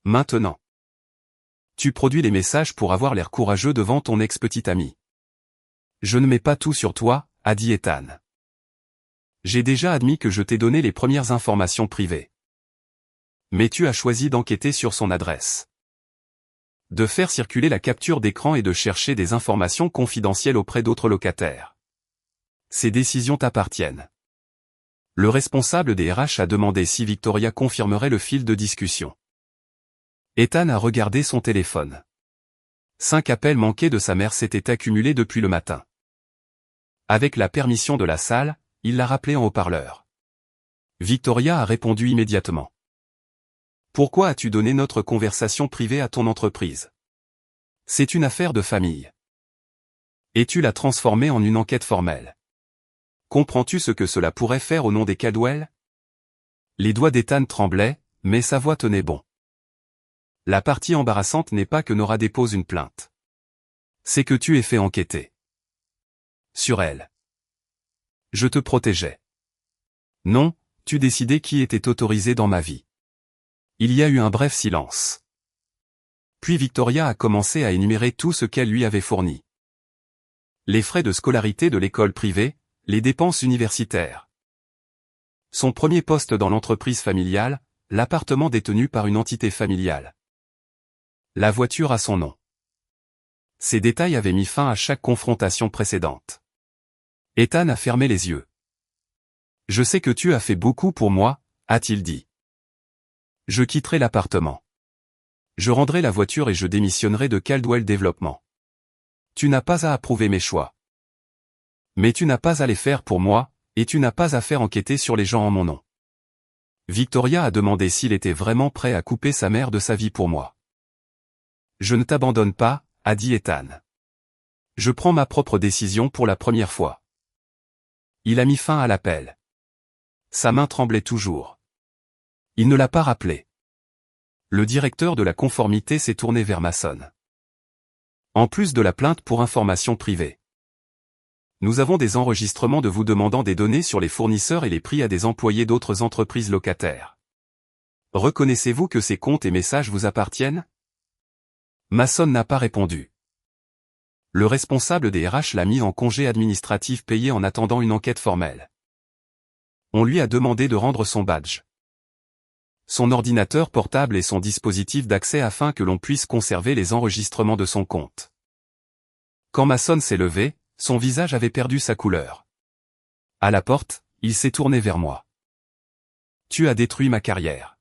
Maintenant. Tu produis les messages pour avoir l'air courageux devant ton ex-petite amie. Je ne mets pas tout sur toi, a dit Ethan. J'ai déjà admis que je t'ai donné les premières informations privées. Mais tu as choisi d'enquêter sur son adresse. De faire circuler la capture d'écran et de chercher des informations confidentielles auprès d'autres locataires. Ces décisions t'appartiennent. Le responsable des RH a demandé si Victoria confirmerait le fil de discussion. Ethan a regardé son téléphone. 5 appels manqués de sa mère s'étaient accumulés depuis le matin. Avec la permission de la salle, il l'a rappelé en haut-parleur. Victoria a répondu immédiatement. Pourquoi as-tu donné notre conversation privée à ton entreprise? C'est une affaire de famille. Et tu l'as transformée en une enquête formelle. Comprends-tu ce que cela pourrait faire au nom des Caldwell? Les doigts d'Ethan tremblaient, mais sa voix tenait bon. La partie embarrassante n'est pas que Nora dépose une plainte. C'est que tu es fait enquêter. Sur elle. Je te protégeais. Non, tu décidais qui était autorisé dans ma vie. Il y a eu un bref silence. Puis Victoria a commencé à énumérer tout ce qu'elle lui avait fourni. Les frais de scolarité de l'école privée, les dépenses universitaires. Son premier poste dans l'entreprise familiale, l'appartement détenu par une entité familiale. La voiture à son nom. Ces détails avaient mis fin à chaque confrontation précédente. Ethan a fermé les yeux. Je sais que tu as fait beaucoup pour moi, a-t-il dit. Je quitterai l'appartement. Je rendrai la voiture et je démissionnerai de Caldwell Développement. Tu n'as pas à approuver mes choix. Mais tu n'as pas à les faire pour moi, et tu n'as pas à faire enquêter sur les gens en mon nom. Victoria a demandé s'il était vraiment prêt à couper sa mère de sa vie pour moi. Je ne t'abandonne pas, a dit Ethan. Je prends ma propre décision pour la première fois. Il a mis fin à l'appel. Sa main tremblait toujours. Il ne l'a pas rappelé. Le directeur de la conformité s'est tourné vers Mason. En plus de la plainte pour information privée. Nous avons des enregistrements de vous demandant des données sur les fournisseurs et les prix à des employés d'autres entreprises locataires. Reconnaissez-vous que ces comptes et messages vous appartiennent? Mason n'a pas répondu. Le responsable des RH l'a mis en congé administratif payé en attendant une enquête formelle. On lui a demandé de rendre son badge, son ordinateur portable et son dispositif d'accès afin que l'on puisse conserver les enregistrements de son compte. Quand Mason s'est levé, son visage avait perdu sa couleur. À la porte, il s'est tourné vers moi. Tu as détruit ma carrière.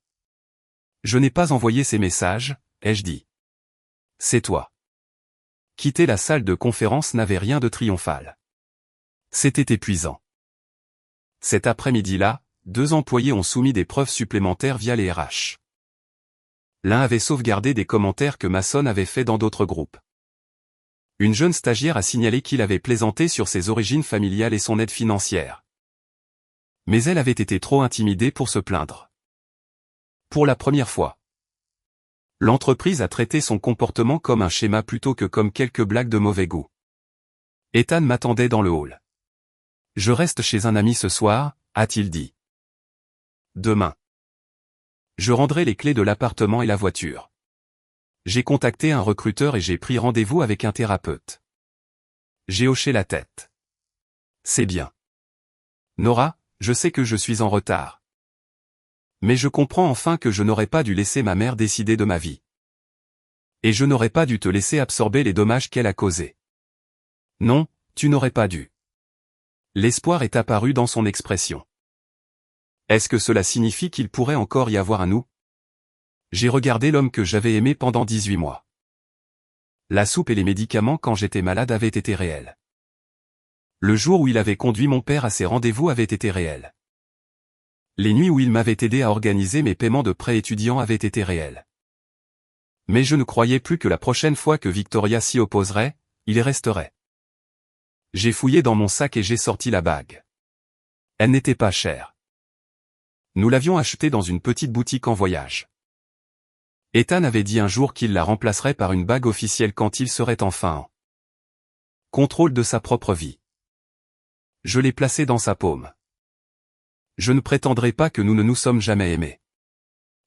Je n'ai pas envoyé ces messages, ai-je dit. C'est toi. Quitter la salle de conférence n'avait rien de triomphal. C'était épuisant. Cet après-midi-là, 2 employés ont soumis des preuves supplémentaires via les RH. L'un avait sauvegardé des commentaires que Mason avait faits dans d'autres groupes. Une jeune stagiaire a signalé qu'il avait plaisanté sur ses origines familiales et son aide financière. Mais elle avait été trop intimidée pour se plaindre. Pour la première fois. L'entreprise a traité son comportement comme un schéma plutôt que comme quelques blagues de mauvais goût. Ethan m'attendait dans le hall. Je reste chez un ami ce soir, a-t-il dit. Demain. Je rendrai les clés de l'appartement et la voiture. J'ai contacté un recruteur et j'ai pris rendez-vous avec un thérapeute. J'ai hoché la tête. C'est bien. Nora, je sais que je suis en retard. Mais je comprends enfin que je n'aurais pas dû laisser ma mère décider de ma vie. Et je n'aurais pas dû te laisser absorber les dommages qu'elle a causés. Non, tu n'aurais pas dû. L'espoir est apparu dans son expression. Est-ce que cela signifie qu'il pourrait encore y avoir un nous? J'ai regardé l'homme que j'avais aimé pendant 18 mois. La soupe et les médicaments quand j'étais malade avaient été réels. Le jour où il avait conduit mon père à ses rendez-vous avait été réel. Les nuits où il m'avait aidé à organiser mes paiements de prêts étudiants avaient été réels. Mais je ne croyais plus que la prochaine fois que Victoria s'y opposerait, il y resterait. J'ai fouillé dans mon sac et j'ai sorti la bague. Elle n'était pas chère. Nous l'avions achetée dans une petite boutique en voyage. Ethan avait dit un jour qu'il la remplacerait par une bague officielle quand il serait enfin en contrôle de sa propre vie. Je l'ai placée dans sa paume. Je ne prétendrai pas que nous ne nous sommes jamais aimés.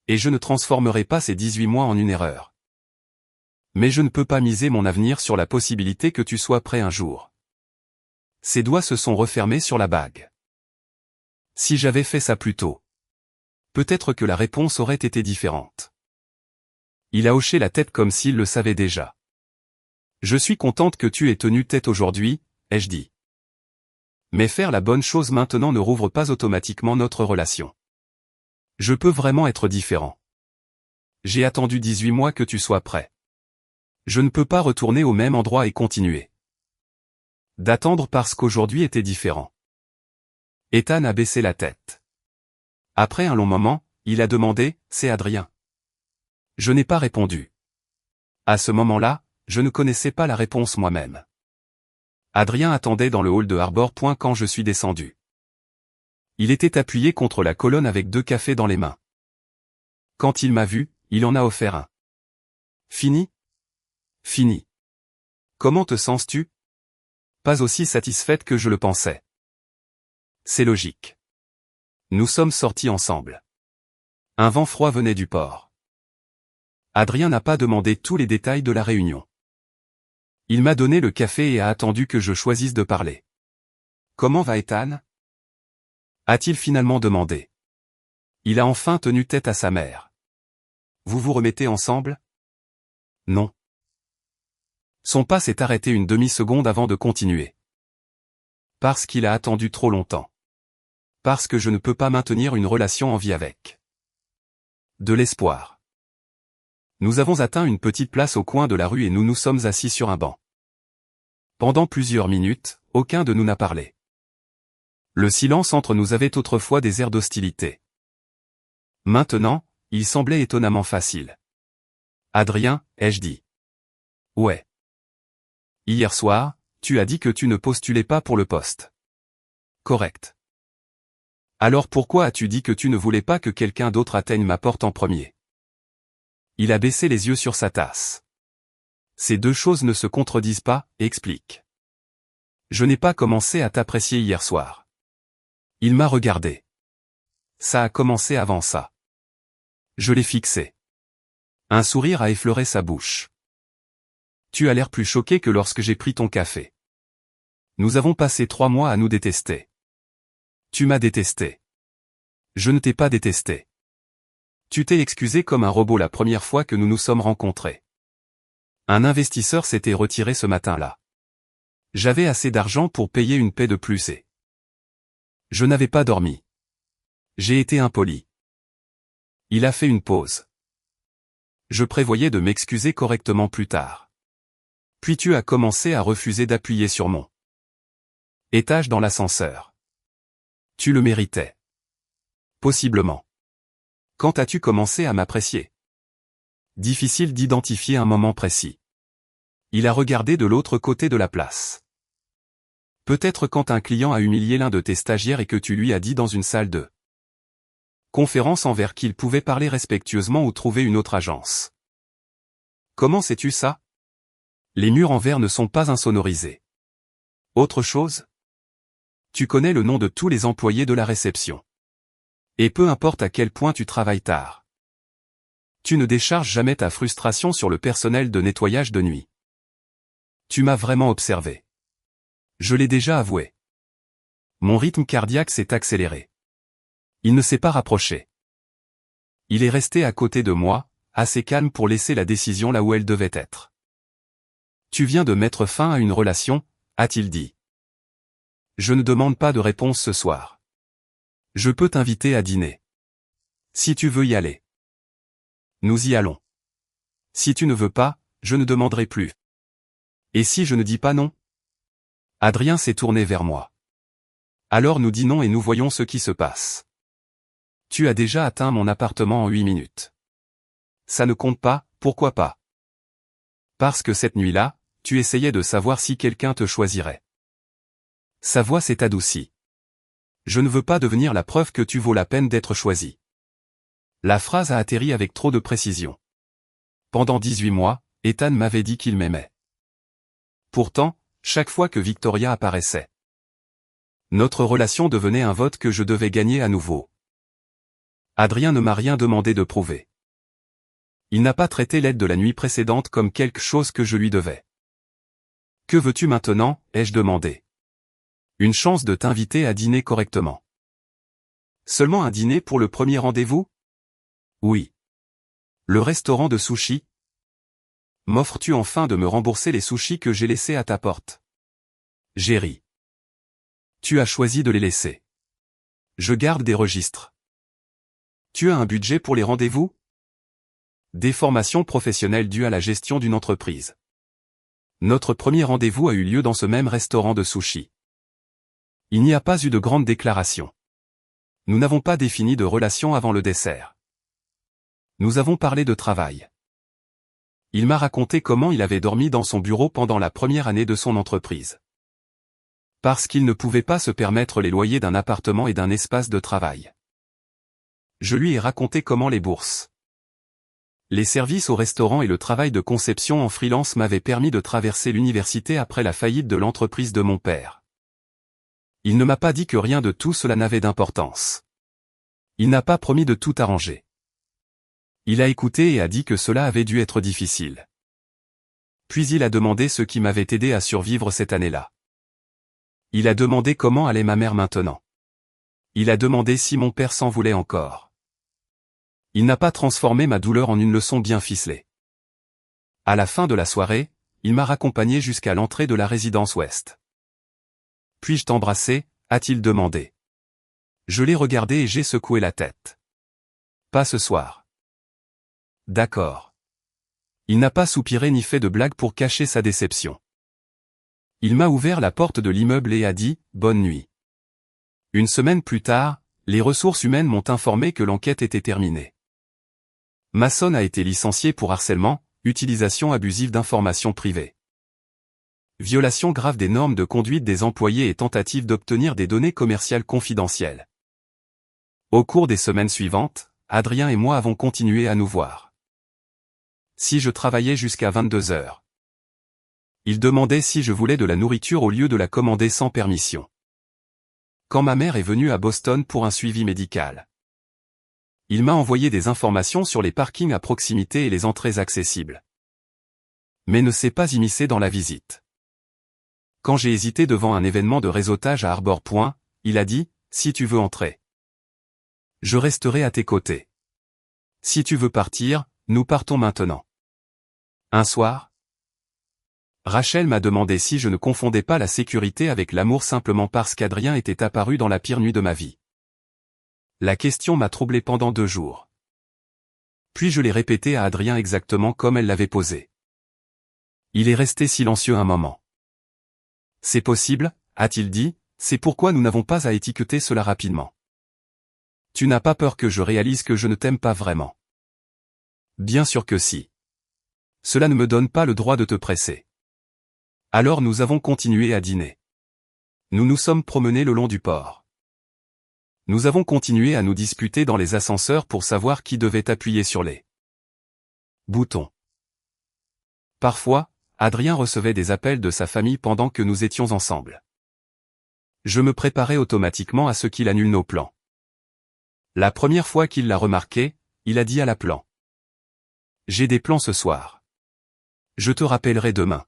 Et je ne transformerai pas ces 18 mois en une erreur. Mais je ne peux pas miser mon avenir sur la possibilité que tu sois prêt un jour. Ses doigts se sont refermés sur la bague. Si j'avais fait ça plus tôt, peut-être que la réponse aurait été différente. Il a hoché la tête comme s'il le savait déjà. Je suis contente que tu aies tenu tête aujourd'hui, ai-je dit. Mais faire la bonne chose maintenant ne rouvre pas automatiquement notre relation. Je peux vraiment être différent. J'ai attendu 18 mois que tu sois prêt. Je ne peux pas retourner au même endroit et continuer d'attendre parce qu'aujourd'hui était différent. Ethan a baissé la tête. Après un long moment, il a demandé, « C'est Adrien ?» Je n'ai pas répondu. À ce moment-là, je ne connaissais pas la réponse moi-même. Adrien attendait dans le hall de Harbor Point quand je suis descendu. Il était appuyé contre la colonne avec 2 cafés dans les mains. Quand il m'a vu, il en a offert un. Fini ? Fini. Comment te sens-tu ? Pas aussi satisfaite que je le pensais. C'est logique. Nous sommes sortis ensemble. Un vent froid venait du port. Adrien n'a pas demandé tous les détails de la réunion. Il m'a donné le café et a attendu que je choisisse de parler. Comment va Ethan ? A-t-il finalement demandé. Il a enfin tenu tête à sa mère. Vous vous remettez ensemble ? Non. Son pas s'est arrêté une demi-seconde avant de continuer. Parce qu'il a attendu trop longtemps. Parce que je ne peux pas maintenir une relation en vie avec. De l'espoir. Nous avons atteint une petite place au coin de la rue et nous nous sommes assis sur un banc. Pendant plusieurs minutes, aucun de nous n'a parlé. Le silence entre nous avait autrefois des airs d'hostilité. Maintenant, il semblait étonnamment facile. Adrien, ai-je dit. Ouais. Hier soir, tu as dit que tu ne postulais pas pour le poste. Correct. Alors pourquoi as-tu dit que tu ne voulais pas que quelqu'un d'autre atteigne ma porte en premier ? Il a baissé les yeux sur sa tasse. Ces 2 choses ne se contredisent pas, explique. Je n'ai pas commencé à t'apprécier hier soir. Il m'a regardé. Ça a commencé avant ça. Je l'ai fixé. Un sourire a effleuré sa bouche. Tu as l'air plus choqué que lorsque j'ai pris ton café. Nous avons passé 3 mois à nous détester. Tu m'as détesté. Je ne t'ai pas détesté. Tu t'es excusé comme un robot la première fois que nous nous sommes rencontrés. Un investisseur s'était retiré ce matin-là. J'avais assez d'argent pour payer une paie de plus et je n'avais pas dormi. J'ai été impoli. Il a fait une pause. Je prévoyais de m'excuser correctement plus tard. Puis tu as commencé à refuser d'appuyer sur mon étage dans l'ascenseur. Tu le méritais. Possiblement. Quand as-tu commencé à m'apprécier ? Difficile d'identifier un moment précis. Il a regardé de l'autre côté de la place. Peut-être quand un client a humilié l'un de tes stagiaires et que tu lui as dit dans une salle de conférence envers qu'il pouvait parler respectueusement ou trouver une autre agence. Comment sais-tu ça ? Les murs en verre ne sont pas insonorisés. Autre chose ? Tu connais le nom de tous les employés de la réception. Et peu importe à quel point tu travailles tard. Tu ne décharges jamais ta frustration sur le personnel de nettoyage de nuit. Tu m'as vraiment observé. Je l'ai déjà avoué. Mon rythme cardiaque s'est accéléré. Il ne s'est pas rapproché. Il est resté à côté de moi, assez calme pour laisser la décision là où elle devait être. Tu viens de mettre fin à une relation, a-t-il dit. Je ne demande pas de réponse ce soir. Je peux t'inviter à dîner. Si tu veux y aller. Nous y allons. Si tu ne veux pas, je ne demanderai plus. Et si je ne dis pas non ? Adrien s'est tourné vers moi. Alors nous dînons et nous voyons ce qui se passe. Tu as déjà atteint mon appartement en 8 minutes. Ça ne compte pas, pourquoi pas ? Parce que cette nuit-là, tu essayais de savoir si quelqu'un te choisirait. Sa voix s'est adoucie. Je ne veux pas devenir la preuve que tu vaux la peine d'être choisi. La phrase a atterri avec trop de précision. Pendant 18 mois, Ethan m'avait dit qu'il m'aimait. Pourtant, chaque fois que Victoria apparaissait, notre relation devenait un vote que je devais gagner à nouveau. Adrien ne m'a rien demandé de prouver. Il n'a pas traité l'aide de la nuit précédente comme quelque chose que je lui devais. Que veux-tu maintenant, ai-je demandé. Une chance de t'inviter à dîner correctement. Seulement un dîner pour le premier rendez-vous ? Oui. Le restaurant de sushi ? M'offres-tu enfin de me rembourser les sushis que j'ai laissés à ta porte ? J'ai ri. Tu as choisi de les laisser. Je garde des registres. Tu as un budget pour les rendez-vous ? Des formations professionnelles dues à la gestion d'une entreprise. Notre premier rendez-vous a eu lieu dans ce même restaurant de sushi. Il n'y a pas eu de grande déclaration. Nous n'avons pas défini de relation avant le dessert. Nous avons parlé de travail. Il m'a raconté comment il avait dormi dans son bureau pendant la première année de son entreprise. Parce qu'il ne pouvait pas se permettre les loyers d'un appartement et d'un espace de travail. Je lui ai raconté comment les bourses, les services au restaurant et le travail de conception en freelance m'avaient permis de traverser l'université après la faillite de l'entreprise de mon père. Il ne m'a pas dit que rien de tout cela n'avait d'importance. Il n'a pas promis de tout arranger. Il a écouté et a dit que cela avait dû être difficile. Puis il a demandé ce qui m'avait aidé à survivre cette année-là. Il a demandé comment allait ma mère maintenant. Il a demandé si mon père s'en voulait encore. Il n'a pas transformé ma douleur en une leçon bien ficelée. À la fin de la soirée, il m'a raccompagné jusqu'à l'entrée de la résidence ouest. Puis-je t'embrasser, a-t-il demandé. Je l'ai regardé et j'ai secoué la tête. Pas ce soir. D'accord. Il n'a pas soupiré ni fait de blague pour cacher sa déception. Il m'a ouvert la porte de l'immeuble et a dit « Bonne nuit ». Une semaine plus tard, les ressources humaines m'ont informé que l'enquête était terminée. Masson a été licencié pour harcèlement, utilisation abusive d'informations privées, violation grave des normes de conduite des employés et tentative d'obtenir des données commerciales confidentielles. Au cours des semaines suivantes, Adrien et moi avons continué à nous voir. Si je travaillais jusqu'à 22 heures. Il demandait si je voulais de la nourriture au lieu de la commander sans permission. Quand ma mère est venue à Boston pour un suivi médical, il m'a envoyé des informations sur les parkings à proximité et les entrées accessibles. Mais ne s'est pas immiscé dans la visite. Quand j'ai hésité devant un événement de réseautage à Harbor Point, il a dit « Si tu veux entrer, je resterai à tes côtés. Si tu veux partir, nous partons maintenant. » Un soir, Rachel m'a demandé si je ne confondais pas la sécurité avec l'amour simplement parce qu'Adrien était apparu dans la pire nuit de ma vie. La question m'a troublé pendant 2 jours. Puis je l'ai répété à Adrien exactement comme elle l'avait posé. Il est resté silencieux un moment. C'est possible, a-t-il dit, c'est pourquoi nous n'avons pas à étiqueter cela rapidement. Tu n'as pas peur que je réalise que je ne t'aime pas vraiment? Bien sûr que si. Cela ne me donne pas le droit de te presser. Alors nous avons continué à dîner. Nous nous sommes promenés le long du port. Nous avons continué à nous disputer dans les ascenseurs pour savoir qui devait appuyer sur les boutons. Parfois, Adrien recevait des appels de sa famille pendant que nous étions ensemble. Je me préparais automatiquement à ce qu'il annule nos plans. La première fois qu'il l'a remarqué, il a dit à la plan. J'ai des plans ce soir. Je te rappellerai demain.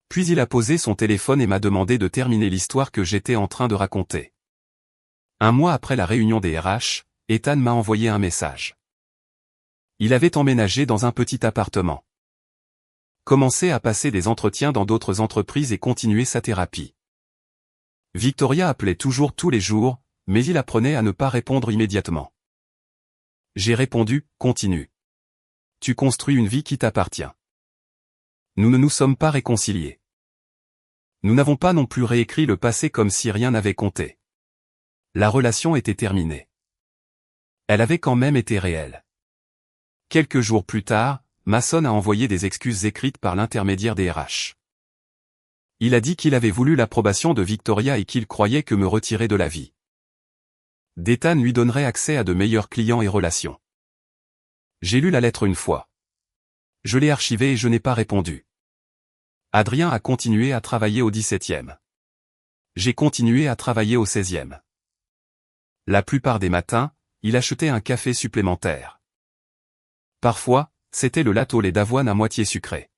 Puis il a posé son téléphone et m'a demandé de terminer l'histoire que j'étais en train de raconter. Un mois après la réunion des RH, Ethan m'a envoyé un message. Il avait emménagé dans un petit appartement. Commençait à passer des entretiens dans d'autres entreprises et continuer sa thérapie. Victoria appelait toujours tous les jours, mais il apprenait à ne pas répondre immédiatement. J'ai répondu, continue. Tu construis une vie qui t'appartient. Nous ne nous sommes pas réconciliés. Nous n'avons pas non plus réécrit le passé comme si rien n'avait compté. La relation était terminée. Elle avait quand même été réelle. Quelques jours plus tard, Masson a envoyé des excuses écrites par l'intermédiaire des RH. Il a dit qu'il avait voulu l'approbation de Victoria et qu'il croyait que me retirer de la vie d'Ethan lui donnerait accès à de meilleurs clients et relations. J'ai lu la lettre une fois. Je l'ai archivée et je n'ai pas répondu. Adrien a continué à travailler au 17e. J'ai continué à travailler au 16e. La plupart des matins, il achetait un café supplémentaire. Parfois, c'était le latte au lait d'avoine à moitié sucré.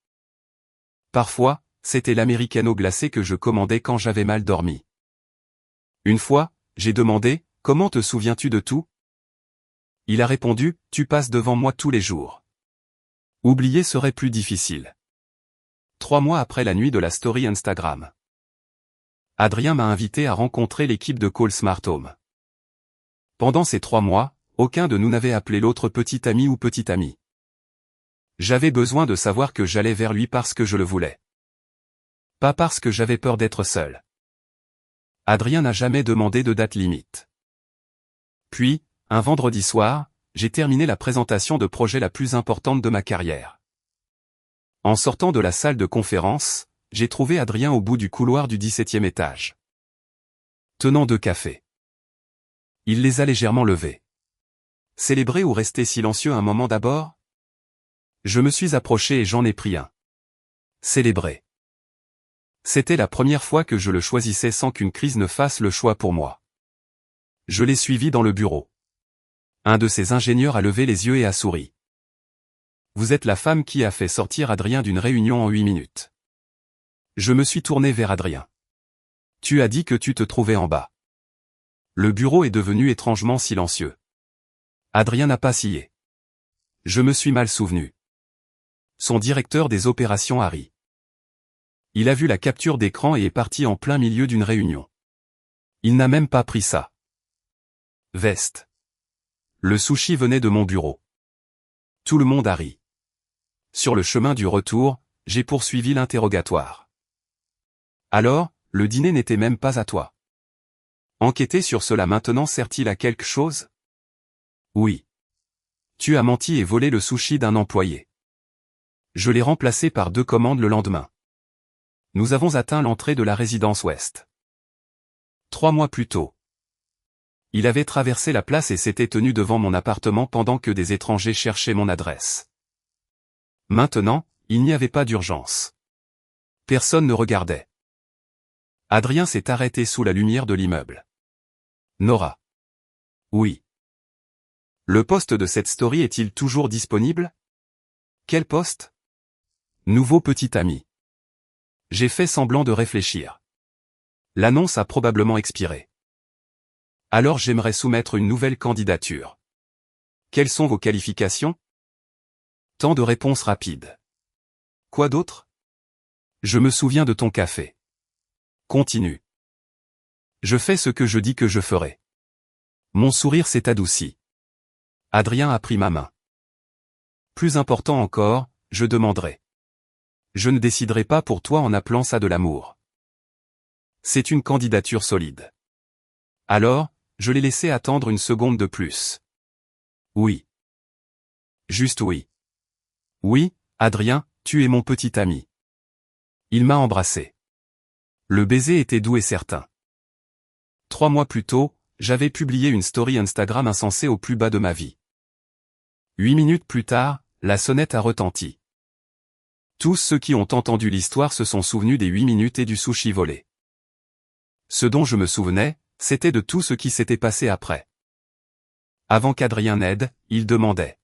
Parfois, c'était l'américano glacé que je commandais quand j'avais mal dormi. Une fois, j'ai demandé, « Comment te souviens-tu de tout ?» Il a répondu, « Tu passes devant moi tous les jours. » Oublier serait plus difficile. 3 mois après la nuit de la story Instagram, Adrien m'a invité à rencontrer l'équipe de Call Smart Home. Pendant ces 3 mois, aucun de nous n'avait appelé l'autre petit ami ou petite amie. J'avais besoin de savoir que j'allais vers lui parce que je le voulais. Pas parce que j'avais peur d'être seul. Adrien n'a jamais demandé de date limite. Puis, un vendredi soir, j'ai terminé la présentation de projet la plus importante de ma carrière. En sortant de la salle de conférence, j'ai trouvé Adrien au bout du couloir du 17e étage. Tenant 2 cafés. Il les a légèrement levés. Célébrer ou rester silencieux un moment d'abord? Je me suis approché et j'en ai pris un. Célébrer. C'était la première fois que je le choisissais sans qu'une crise ne fasse le choix pour moi. Je l'ai suivi dans le bureau. Un de ses ingénieurs a levé les yeux et a souri. Vous êtes la femme qui a fait sortir Adrien d'une réunion en 8 minutes. Je me suis tourné vers Adrien. Tu as dit que tu te trouvais en bas. Le bureau est devenu étrangement silencieux. Adrien n'a pas scié. Je me suis mal souvenu. Son directeur des opérations a ri. Il a vu la capture d'écran et est parti en plein milieu d'une réunion. Il n'a même pas pris ça. Veste. Le sushi venait de mon bureau. Tout le monde a ri. Sur le chemin du retour, j'ai poursuivi l'interrogatoire. Alors, le dîner n'était même pas à toi. Enquêter sur cela maintenant sert-il à quelque chose? Oui. Tu as menti et volé le sushi d'un employé. Je l'ai remplacé par 2 commandes le lendemain. Nous avons atteint l'entrée de la résidence ouest. 3 mois plus tôt. Il avait traversé la place et s'était tenu devant mon appartement pendant que des étrangers cherchaient mon adresse. Maintenant, il n'y avait pas d'urgence. Personne ne regardait. Adrien s'est arrêté sous la lumière de l'immeuble. Nora. Oui. Le poste de cette story est-il toujours disponible? Quel poste? Nouveau petit ami. J'ai fait semblant de réfléchir. L'annonce a probablement expiré. Alors j'aimerais soumettre une nouvelle candidature. Quelles sont vos qualifications? Tant de réponses rapides. Quoi d'autre? Je me souviens de ton café. Continue. Je fais ce que je dis que je ferai. Mon sourire s'est adouci. Adrien a pris ma main. Plus important encore, je demanderai. Je ne déciderai pas pour toi en appelant ça de l'amour. C'est une candidature solide. Alors, je l'ai laissé attendre une seconde de plus. Oui. Juste oui. Oui, Adrien, tu es mon petit ami. Il m'a embrassé. Le baiser était doux et certain. 3 mois plus tôt, j'avais publié une story Instagram insensée au plus bas de ma vie. 8 minutes plus tard, la sonnette a retenti. Tous ceux qui ont entendu l'histoire se sont souvenus des 8 minutes et du sushi volé. Ce dont je me souvenais, c'était de tout ce qui s'était passé après. Avant qu'Adrien n'aide, il demandait.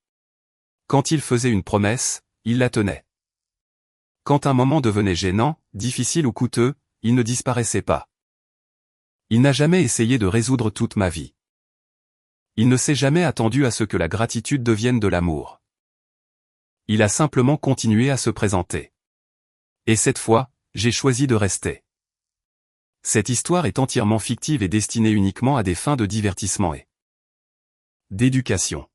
Quand il faisait une promesse, il la tenait. Quand un moment devenait gênant, difficile ou coûteux, il ne disparaissait pas. Il n'a jamais essayé de résoudre toute ma vie. Il ne s'est jamais attendu à ce que la gratitude devienne de l'amour. Il a simplement continué à se présenter. Et cette fois, j'ai choisi de rester. Cette histoire est entièrement fictive et destinée uniquement à des fins de divertissement et d'éducation.